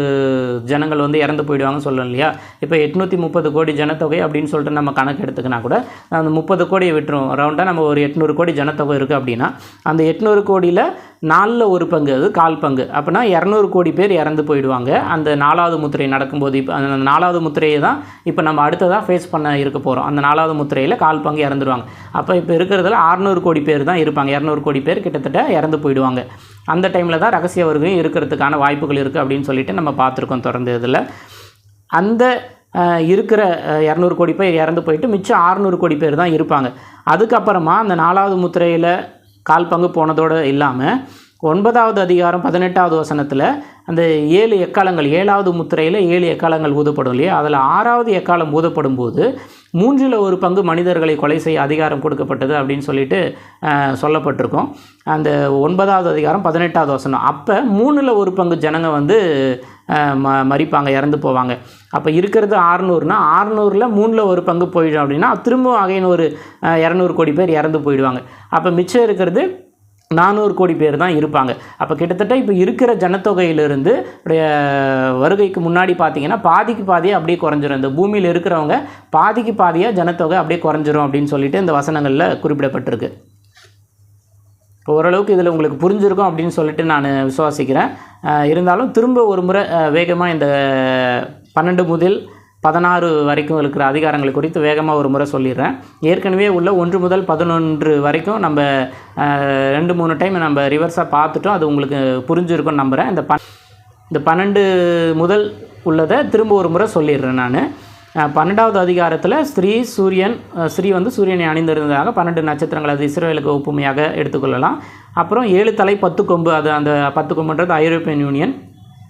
ஜனங்கள் வந்து இறந்து போயிடுவாங்கன்னு சொல்லணும் இல்லையா. இப்போ 830 கோடி ஜனத்தொகை அப்படின்னு சொல்லிட்டு நம்ம கணக்கு எடுத்துக்கினா கூட அந்த 30 கோடியை விட்டுரும். ரவுண்டாக நம்ம ஒரு 800 கோடி ஜனத்தொகை இருக்குது அப்படின்னா அந்த 800 கோடியில் 4ல் ஒரு பங்கு, அது கால் பங்கு, அப்படின்னா 200 கோடி பேர் இறந்து போயிடுவாங்க அந்த 4வது முத்திரை நடக்கும்போது. இப்போ அந்த 4வது முத்திரையை தான் இப்போ நம்ம அடுத்ததாக ஃபேஸ் பண்ண இருக்க போகிறோம். அந்த 4வது முத்திரையில் கால் பங்கு இறந்துடுவாங்க. அப்போ இப்போ இருக்கிறதுல 600 கோடி பேர் தான் இருப்பாங்க. 200 கோடி பேர் கிட்டத்தட்ட இறந்து போயிடுவாங்க. அந்த டைமில் தான் ரகசிய வருகையும் இருக்கிறதுக்கான வாய்ப்புகள் இருக்குது அப்படின்னு சொல்லிட்டு நம்ம பார்த்துருக்கோம் தொடர்ந்து. இதில் அந்த இருக்கிற 200 கோடி பேர் இறந்து போயிட்டு மிச்சம் 600 கோடி பேர் தான் இருப்பாங்க. அதுக்கப்புறமா அந்த 4வது முத்திரையில் கால் பங்கு போனதோடு இல்லாமல் 9வது அதிகாரம் 18வது வசனத்தில் அந்த 7 எக்காலங்கள், 7வது முத்திரையில் 7 எக்காலங்கள் ஊதப்படும் இல்லையா. அதில் 6வது எக்காலம் ஊதப்படும் போது 3ல் ஒரு பங்கு மனிதர்களை கொலை செய்ய அதிகாரம் கொடுக்கப்பட்டது அப்படின்னு சொல்லிட்டு சொல்லப்பட்டிருக்கோம். அந்த 9வது அதிகாரம் 18வது வசனம். அப்போ 3ல் ஒரு பங்கு ஜனங்க வந்து மரிப்பாங்க, இறந்து போவாங்க. அப்போ இருக்கிறது 600னா 600ல் 3ல் ஒரு பங்கு போயிடும் அப்படின்னா திரும்பவும் அகைன் ஒரு 200 கோடி பேர் இறந்து போயிடுவாங்க. அப்போ மிச்சம் இருக்கிறது 400 கோடி பேர் தான் இருப்பாங்க. அப்போ கிட்டத்தட்ட இப்போ இருக்கிற ஜனத்தொகையிலிருந்து வருகைக்கு முன்னாடி பார்த்திங்கன்னா பாதிக்கு பாதியாக அப்படியே குறைஞ்சிரும். இந்த பூமியில் இருக்கிறவங்க பாதிக்கு பாதியாக ஜனத்தொகை அப்படியே குறைஞ்சிரும் அப்படின்னு சொல்லிட்டு இந்த வசனங்களில் குறிப்பிடப்பட்டிருக்கு. ஓரளவுக்கு இதில் உங்களுக்கு புரிஞ்சிருக்கும் அப்படின்னு சொல்லிட்டு நான் விசுவாசிக்கிறேன். இருந்தாலும் திரும்ப ஒரு முறை வேகமாக இந்த 12 முதல் 16 வரைக்கும் இருக்கிற அதிகாரங்கள் குறித்து வேகமாக ஒரு முறை சொல்லிடுறேன். ஏற்கனவே உள்ள 1 முதல் 11 வரைக்கும் நம்ம 2-3 டைம் நம்ம ரிவர்ஸாக பார்த்துட்டோம். அது உங்களுக்கு புரிஞ்சிருக்கும்னு நம்புகிறேன். இந்த 12 முதல் உள்ளதை திரும்ப ஒரு முறை சொல்லிடுறேன் நான். 12வது அதிகாரத்தில் ஸ்ரீ வந்து சூரியனை அணிந்திருந்ததாக 12 நட்சத்திரங்கள், அது இஸ்ரவேலுக்கு ஒப்புமையாக எடுத்துக்கொள்ளலாம். அப்புறம் 7 தலை 10 கொம்பு, அது அந்த 10 கொம்புன்றது ஐரோப்பியன் யூனியன்.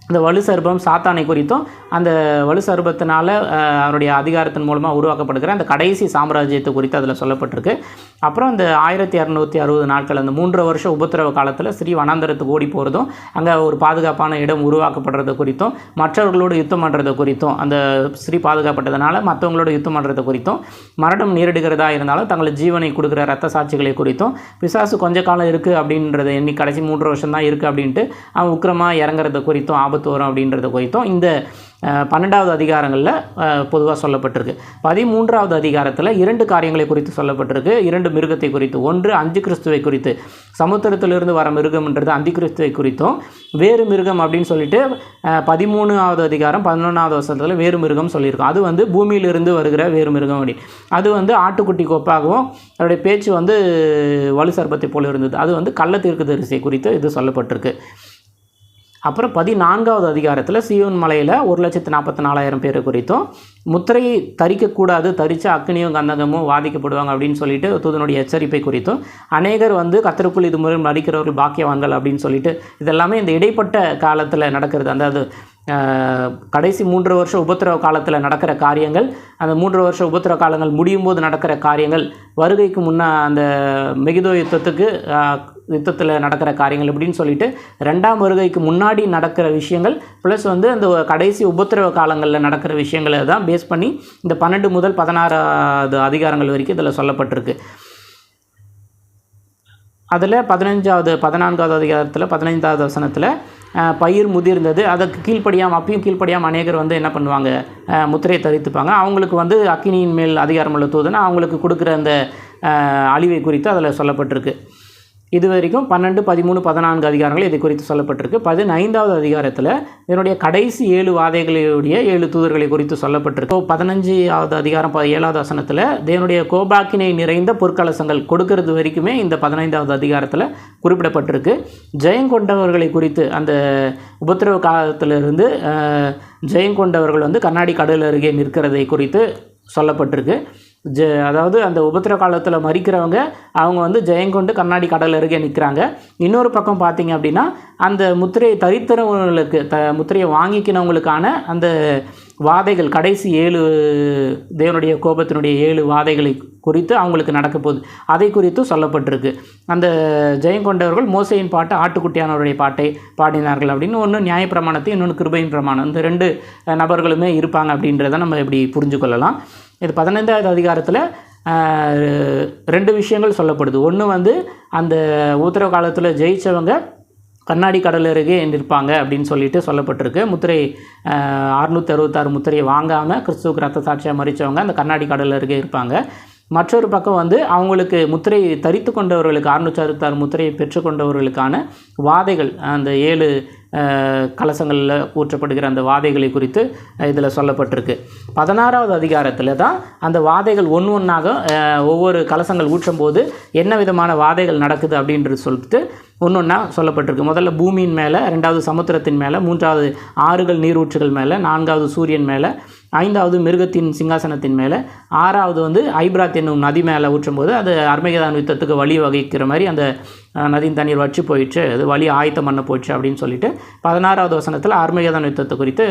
இந்த வலு சர்பம் சாத்தானை குறித்தும் அந்த வலு சர்பத்தினால் அவருடைய அதிகாரத்தின் மூலமாக உருவாக்கப்படுகிற அந்த கடைசி சாம்ராஜ்யத்தை குறித்து அதில் சொல்லப்பட்டிருக்கு. அப்புறம் இந்த 1260 நாட்கள், அந்த 3 வருஷ உபத்திரவ காலத்தில் ஸ்ரீ வனாந்தரத்துக்கு ஓடி போகிறதும் அங்கே ஒரு பாதுகாப்பான இடம் உருவாக்கப்படுறது குறித்தும் மற்றவர்களோடு யுத்தம் பண்ணுறது குறித்தும், அந்த ஸ்ரீ பாதுகாப்பட்டதுனால மற்றவங்களோட யுத்தம் பண்ணுறது குறித்தும், மரணம் நேரிடுகிறதா இருந்தாலும் தங்களை ஜீவனை கொடுக்குற ரத்த சாட்சிகளை குறித்தும், பிசாசு கொஞ்ச காலம் இருக்குது அப்படின்றத எண்ணி கடைசி 3 வருஷம் தான் இருக்குது அப்படின்ட்டு அவன் உக்கிரமாக இறங்குறது குறித்தும், ஆபத்து வரும் அப்படின்றத குறித்தும் இந்த 12வது அதிகாரங்களில் பொதுவாக சொல்லப்பட்டிருக்கு. 13வது அதிகாரத்தில் 2 காரியங்களை குறித்து சொல்லப்பட்டிருக்கு. 2 மிருகத்தை குறித்து. ஒன்று அஞ்சு கிறிஸ்துவை குறித்து, சமுத்திரத்திலிருந்து வர மிருகம்ன்றது அந்தி கிறிஸ்துவை குறித்தும், வேறு மிருகம் அப்படின்னு சொல்லிட்டு 13வது அதிகாரம் 11வது வசனத்தில் வேறு மிருகம் சொல்லியிருக்கோம். அது வந்து பூமியிலிருந்து வருகிற வேறு மிருகம் அப்படி. அது வந்து ஆட்டுக்குட்டி கொப்பாகவும் அதோடைய பேச்சு வந்து வலு சர்பத்தை போல இருந்தது. அது வந்து கள்ள தீர்க்கதரிசியை குறித்து இது சொல்லப்பட்டிருக்கு. அப்புறம் 14வது அதிகாரத்தில் சீயோன் மலையில் 1,44,000 பேர் குறித்தும், முத்திரையை தரிக்கக்கூடாது, தரித்த அக்னியும் கந்தகமும் வாதிக்கப்படுவாங்க அப்படின்னு சொல்லிட்டு தூதனுடைய எச்சரிப்பை குறித்தும், அநேகர் வந்து கர்த்தருக்குள் இது முறை மடிக்கிறவர்கள் பாக்கியவான்கள் அப்படின்னு சொல்லிட்டு, இதெல்லாமே இந்த இடைப்பட்ட காலத்தில் நடக்கிறது. அதாவது கடைசி 3 வருஷ உபத்திரவ காலத்தில் நடக்கிற காரியங்கள், அந்த 3 வருஷ உபத்திரவ காலங்கள் முடியும் போது நடக்கிற காரியங்கள், வருகைக்கு முன்னே அந்த மெகிதோ யுத்தத்தில் நடக்கிற காரியங்கள் இப்படின்னு சொல்லிட்டு 2ஆம் வருகைக்கு முன்னாடி நடக்கிற விஷயங்கள் ப்ளஸ் வந்து அந்த கடைசி உபத்திரவ காலங்களில் நடக்கிற விஷயங்களை தான் பேஸ் பண்ணி இந்த 12 முதல் 16வது அதிகாரங்கள் வரைக்கும் இதில் சொல்லப்பட்டிருக்கு. அதில் 14வது அதிகாரத்தில் 15வது வசனத்தில் பயிர் முதிர்ந்தது, அதற்கு கீழ்ப்படியாமல் அப்பயும் கீழ்ப்படியாமல் அநேகர் வந்து என்ன பண்ணுவாங்க, முத்திரையை தரித்துப்பாங்க. அவங்களுக்கு வந்து அக்கினியின் மேல் அதிகாரமுள்ள தூதனை அவங்களுக்கு கொடுக்குற அந்த அழிவை குறித்து அதில் சொல்லப்பட்டிருக்கு. இது வரைக்கும் 12, 13, 14 அதிகாரங்கள் இதை குறித்து சொல்லப்பட்டிருக்கு. 15வது அதிகாரத்தில் இதனுடைய கடைசி 7 வாதைகளுடைய 7 தூதர்களை குறித்து சொல்லப்பட்டிருக்கு. 15வது அதிகாரம் 7வது வசனத்தில் தேவனுடைய கோபாக்கினை நிறைந்த பொற்கலசங்கள் கொடுக்கறது வரைக்குமே இந்த 15வது அதிகாரத்தில் குறிப்பிடப்பட்டிருக்கு. ஜெயங்கொண்டவர்களை குறித்து, அந்த உபத்திரவ காலத்திலிருந்து ஜெயங்கொண்டவர்கள் வந்து கண்ணாடி கடல் அருகே நிற்கிறதை குறித்து சொல்லப்பட்டிருக்கு. அதாவது அந்த உபத்திர காலத்தில் மறிக்கிறவங்க அவங்க வந்து ஜெயங்கொண்டு கண்ணாடி கடல் அருகே நிற்கிறாங்க. இன்னொரு பக்கம் பார்த்திங்க அப்படின்னா அந்த முத்திரையை தரித்திரவங்களுக்கு முத்திரையை வாங்கிக்கினவங்களுக்கான அந்த வாதைகள், கடைசி 7 தேவனுடைய கோபத்தினுடைய 7 வாதைகளை குறித்து அவங்களுக்கு நடக்க போகுது, அதை குறித்து சொல்லப்பட்டிருக்கு. அந்த ஜெயங்கொண்டவர்கள் மோசையின் பாட்டு, ஆட்டுக்குட்டியானவருடைய பாட்டை பாடினார்கள் அப்படின்னு, ஒன்று நியாயப்பிரமாணத்தை, இன்னொன்று கிருபையின் பிரமாணம், இந்த 2 நபர்களுமே இருப்பாங்க அப்படின்றத நம்ம இப்படி புரிஞ்சு கொள்ளலாம். இது 15வது அதிகாரத்தில் 2 விஷயங்கள் சொல்லப்படுது. ஒன்று வந்து அந்த உத்தரவு காலத்தில் ஜெயித்தவங்க கண்ணாடி கடல் அருகே நிற்பாங்க அப்படின்னு சொல்லிட்டு சொல்லப்பட்டிருக்கு. முத்திரை 666 முத்திரையை வாங்காமல் கிறிஸ்துவுக்கு ரத்த சாட்சியாக மறித்தவங்க அந்த கண்ணாடி கடல் அருகே இருப்பாங்க. மற்றொரு பக்கம் வந்து அவங்களுக்கு முத்திரை தரித்து கொண்டவர்களுக்கு 666 முத்திரையை பெற்றுக்கொண்டவர்களுக்கான வாதைகள், அந்த 7 கலசங்களில் ஊற்றப்படுகிற அந்த வாதைகளை குறித்து இதில் சொல்லப்பட்டிருக்கு. 16வது அதிகாரத்தில் தான் அந்த வாதைகள் ஒன்றாக ஒவ்வொரு கலசங்கள் ஊற்றும் போது என்ன விதமான வாதைகள் நடக்குது அப்படின்றது சொல்லிட்டு ஒன்றா சொல்லப்பட்டிருக்கு. முதல்ல பூமியின் மேலே, 2வது சமுத்திரத்தின் மேலே, 3வது ஆறுகள் நீரூற்றுகள் மேலே, 4வது சூரியன் மேலே, 5வது மிருகத்தின் சிங்காசனத்தின் மேலே, 6வது வந்து ஐப்ராத் என்னும் நதி மேலே ஊற்றும்போது அது அர்மகெதோன் யுத்தத்துக்கு வழி வகிக்கிற மாதிரி அந்த நதியின் தண்ணீர் வற்றி போயிடுச்சு, அது வழி ஆயத்தம் பண்ண போயிடுச்சு அப்படின்னு சொல்லிட்டு 16வது வசனத்தில் அர்மகெதோன் யுத்தத்தை குறித்து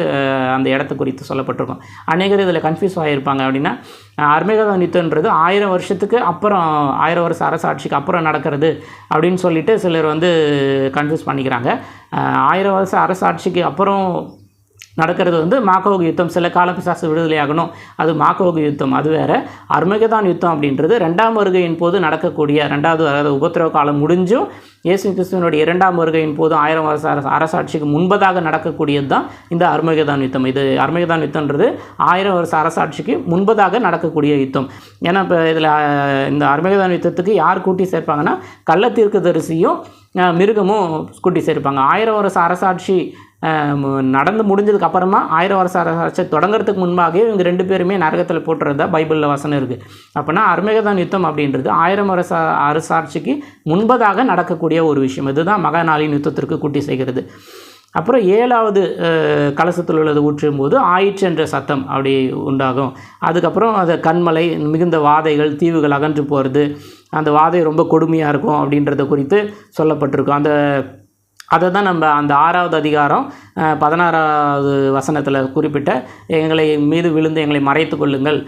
அந்த இடத்த குறித்து சொல்லப்பட்டிருக்கும். அநேகர் இதில் கன்ஃபியூஸ் ஆகியிருப்பாங்க. அப்படின்னா அர்மகெதோன் யுத்தம்ன்றது 1000 வருஷத்துக்கு அப்புறம், 1000 வருஷ அரசாட்சிக்கு அப்புறம் நடக்கிறது அப்படின்னு சொல்லிட்டு சிலர் வந்து கன்ஃபியூஸ் பண்ணிக்கிறாங்க. 1000 வருஷ அரசாட்சிக்கு அப்புறம் நடக்கிறது வந்து மாகோகு யுத்தம், சில கால பிசாசு விடுதலையாகணும், அது மாகோகு யுத்தம், அது வேறு. அர்மகெதோன் யுத்தம் அப்படின்றது 2ஆம் வருகையின் போது நடக்கக்கூடிய, 2வது அதாவது உபத்திரவ காலம் முடிஞ்சும் இயேசு கிறிஸ்துவனுடைய 2ஆம் வருகையின் போது 1000 வருஷ அரசாட்சிக்கு முன்பதாக நடக்கக்கூடியது தான் இந்த அர்மகெதோன் யுத்தம். இது அர்மகெதோன் யுத்தம்ன்றது 1000 வருஷ அரசாட்சிக்கு முன்பதாக நடக்கக்கூடிய யுத்தம். ஏன்னா இப்போ இதில் இந்த அர்மகெதோன் யுத்தத்துக்கு யார் கூட்டி சேர்ப்பாங்கன்னா கள்ள தீர்க்கதரிசியும் மிருகமும் கூட்டி சேர்ப்பாங்க. 1000 வருஷ அரசாட்சி நடந்து முடிஞ்சதுக்கு அப்புறமா 1000 வருஷ அரசாட்சி தொடங்குறதுக்கு முன்பாகவே இவங்க 2 பேருமே நரகத்தில் போட்டுறதா பைபிளில் வசனம் இருக்குது. அப்படின்னா அர்மகெதோன் யுத்தம் அப்படின்றது 1000 வருஷ அரசாட்சிக்கு முன்பதாக நடக்கக்கூடிய ஒரு விஷயம். இதுதான் மகாநாளின் யுத்தத்திற்கு கூட்டி செய்கிறது. அப்புறம் 7வது கலசத்தில் உள்ளது ஊற்றும் போது ஆயிற்று என்ற சத்தம் அப்படி உண்டாகும். அதுக்கப்புறம் அது கண்மலை, மிகுந்த வாதைகள், தீவுகள் அகன்று போகிறது, அந்த வாதை ரொம்ப கொடுமையாக இருக்கும் அப்படின்றத குறித்து சொல்லப்பட்டிருக்கும். அதை தான் நம்ம அந்த 6வது அதிகாரம் 16வது வசனத்தில் குறிப்பிட்ட எங்களை மீது விழுந்து எங்களை மறைத்து கொள்ளுங்கள்,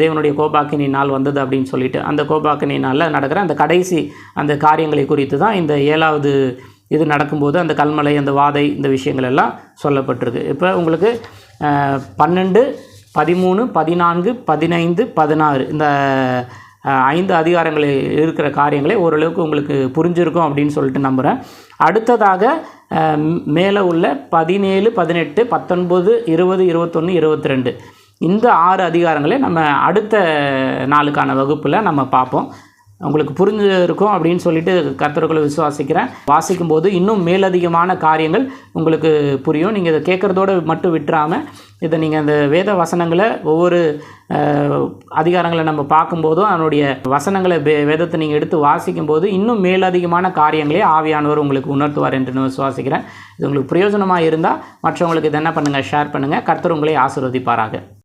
தேவனுடைய கோபாக்கினி நாள் வந்தது அப்படின்னு சொல்லிட்டு அந்த கோபாக்கினி நாளில் நடக்கிற அந்த கடைசி அந்த காரியங்களை குறித்து தான் இந்த 7வது இது நடக்கும்போது அந்த கல்மலை, அந்த வாதை, இந்த விஷயங்கள் எல்லாம் சொல்லப்பட்டிருக்கு. இப்போ உங்களுக்கு 12, 13, 14, 15, 16 இந்த 5 அதிகாரங்களில் இருக்கிற காரியங்களே ஓரளவுக்கு உங்களுக்கு புரிஞ்சிருக்கும் அப்படின்னு சொல்லிட்டு நம்புகிறேன். அடுத்ததாக மேலே உள்ள 17, 18, 19, 20, 21, 22 இந்த 6 அதிகாரங்களே நம்ம அடுத்த நாளுக்கான வகுப்பில் நம்ம பார்ப்போம். உங்களுக்கு புரிஞ்சிருக்கும் அப்படின்னு சொல்லிட்டு கர்த்தருக்குள்ள விசுவாசிக்கிறேன். வாசிக்கும்போது இன்னும் மேலதிகமான காரியங்கள் உங்களுக்கு புரியும். நீங்கள் இதை கேட்குறதோடு மட்டும் விட்டுறாமல் இதை நீங்கள் அந்த வேத வசனங்களை ஒவ்வொரு அதிகாரங்களை நம்ம பார்க்கும்போதும் அதனுடைய வசனங்களை வேதத்தை நீங்கள் எடுத்து வாசிக்கும்போது இன்னும் மேலதிகமான காரியங்களே ஆவியானவர் உங்களுக்கு உணர்த்துவார் என்று நான் விசுவாசிக்கிறேன். இது உங்களுக்கு பிரயோஜனமாக இருந்தால் மற்றவங்களுக்கு இதை என்ன பண்ணுங்கள், ஷேர் பண்ணுங்கள். கர்த்தர் உங்களை ஆசீர்வதிப்பாராக.